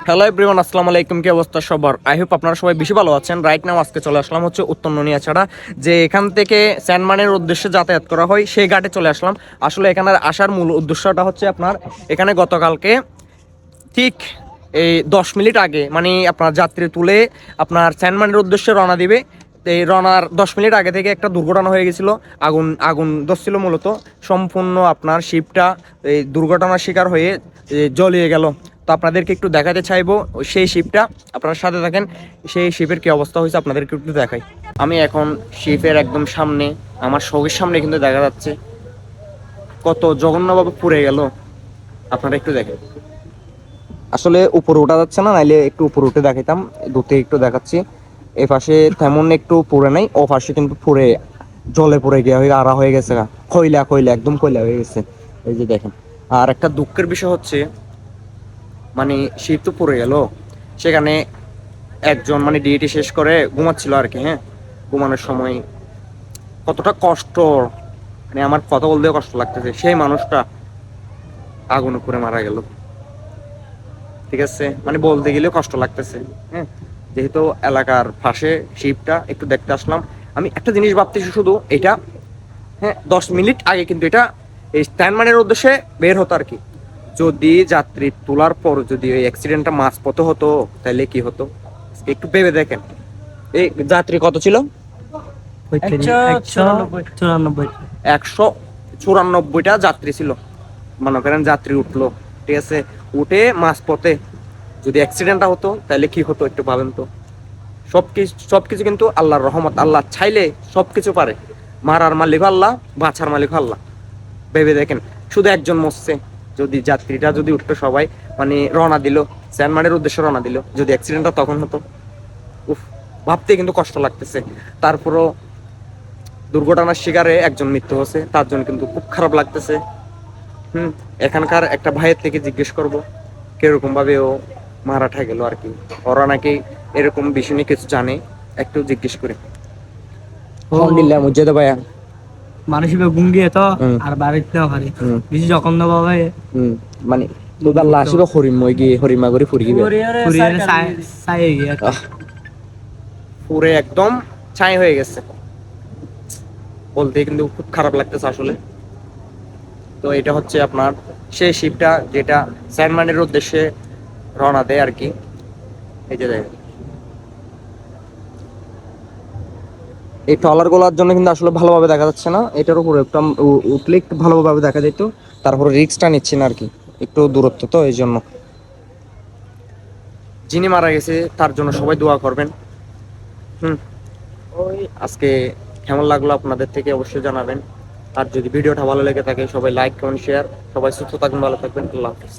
Hello everyone, আসসালামু আলাইকুম। কি অবস্থা সবার? আই হোপ আপনারা সবাই বেশি ভালো আছেন। রাইট নাও আজকে চলে আসলাম হচ্ছে উত্তর ননিয়াছড়া, যে এখান থেকে স্যান্ডমানের উদ্দেশ্যে যাতায়াত করা হয় সেই ঘাটে চলে আসলাম। আসলে এখানে আসার মূল উদ্দেশ্যটা হচ্ছে আপনার এখানে গতকালকে ঠিক এই 10 মিনিট আগে মানে আপনার যাত্রী তুলে আপনার স্যান্ডমানের উদ্দেশ্যে রওনা দিবে। তো এই রওনার 10 মিনিট আগে থেকে একটা দুর্ঘটনা হয়ে গেছিলো। আগুন আগুন ধরছিল মূলত। সম্পূর্ণ আপনার শিপটা এই দুর্ঘটনার শিকার হয়ে জ্বলিয়ে গেল। তো আপনাদেরকে একটু দেখাতে চাইবো সেই শিপটা, আপনার সাথে থাকেন। সেই শিপের কি অবস্থা হয়েছে আপনাদেরকে একটু দেখাই। আমি এখন শিপের একদম সামনে, আমার চোখের সামনে কিন্তু দেখা যাচ্ছে কত জঘন্যভাবে পুড়ে গেল। আপনারা একটু দেখেন। আসলে উপরে ওঠা যাচ্ছে না, নাইলে একটু উপরে উঠে দেখাইতাম। দূর থেকে একটু দেখাচ্ছি। এ পাশে তেমন একটু পুড়ে নাই, ও পাশে কিন্তু পুড়ে জলে পড়ে গিয়ে আড়া হয়ে গেছে। খয়লা খয়লা একদম খয়লা হয়ে গেছে, এই যে দেখেন। আর একটা দুঃখের বিষয় হচ্ছে মানে শীত তো পড়ে গেল, সেখানে একজন মানে ডিউটি শেষ করে ঘুমাচ্ছিল আর কি। হ্যাঁ, ঘুমানোর সময় কতটা কষ্ট, মানে আমার কথা বলতেও কষ্ট লাগতেছে। সেই মানুষটা আগুন পুড়ে মারা গেল। ঠিক আছে, মানে বলতে গেলেও কষ্ট লাগতেছে। হ্যাঁ, যেহেতু এলাকার পাশে শিপটা একটু দেখতে আসলাম। আমি একটা জিনিস ভাবতেছি শুধু এটা, হ্যাঁ 10 মিনিট আগে কিন্তু এটা এই স্ট্যান্ডম্যানের উদ্দেশ্যে বের হতো আর কি। যদি যাত্রী তোলার পর যদি ওই অ্যাক্সিডেন্টটা মাঝপথে হতো তাহলে কি হতো একটু ভেবে দেখেন। এই যাত্রী কত ছিল? 194টা যাত্রী ছিল। মনে করেন যাত্রী উঠলো, ঠিক আছে, উঠে মাঝপথে যদি অ্যাক্সিডেন্টটা হতো তাহলে কি হতো একটু ভাবেন তো। সবকিছু কিন্তু আল্লাহর রহমত, আল্লাহ চাইলে সবকিছু পারে। মারার মালিক আল্লাহ, বাঁচার মালিক আল্লাহ। ভেবে দেখেন, শুধু একজন মরছে, যদি যাত্রীরা যদি উঠতো সবাই মানে রওনা দিল স্যান্ডমানের উদ্দেশ্যে রওনা দিল, যদি অ্যাক্সিডেন্টটা তখন হতো, উফ, ভাবতে কিন্তু কষ্ট লাগতেছে। তারপরও দুর্ঘটনার শিকারে একজন মৃত্যু হয়েছে, তার জন্য কিন্তু খুব খারাপ লাগতেছে। এখানকার একটা ভাইয়ের থেকে জিজ্ঞেস করব কিরকম ভাবে ও মারাটা গেল আর কি। ওরা নাকি এরকম বিষয় নিয়ে কিছু জানে, একটু জিজ্ঞেস করে। আলহামদুলিল্লাহ মুজাদ ভাইয়া মানুষ গুঙ্গিয়ে তো আর বাড়িতে হারি বেশি যখন দেবো ভাই মানে তোদার লাশ হরিণ মই গিয়ে হরিমা করে ফুরি গিয়ে পুরে একদম ছাই হয়ে গেছে। বলতে কিন্তু খুব খারাপ লাগতেছে আসলে। তো এটা হচ্ছে আপনার সেই শিপটা যেটা স্যান্ডমানের উদ্দেশ্যে রওনা দেয় আর কি। এই যে দেখেন, এই ট্রলার গুলার জন্য কিন্তু আসলে ভালোভাবে দেখা যাচ্ছে না। এটার উপরে একটু উঠলে একটু ভালোভাবে দেখা যেত। তারপরে রিস্কটা নিচ্ছি না আর কি, একটু দূরত্ব তো এই জন্য। যিনি মারা গেছে তার জন্য সবাই দোয়া করবেন। ওই আজকে কেমন লাগলো আপনাদের থেকে অবশ্যই জানাবেন। আর যদি ভিডিওটা ভালো লেগে থাকে সবাই লাইক কমেন্ট শেয়ার। সবাই সুস্থ থাকবেন, ভালো থাকবেন। আল্লাহ হাফিজ।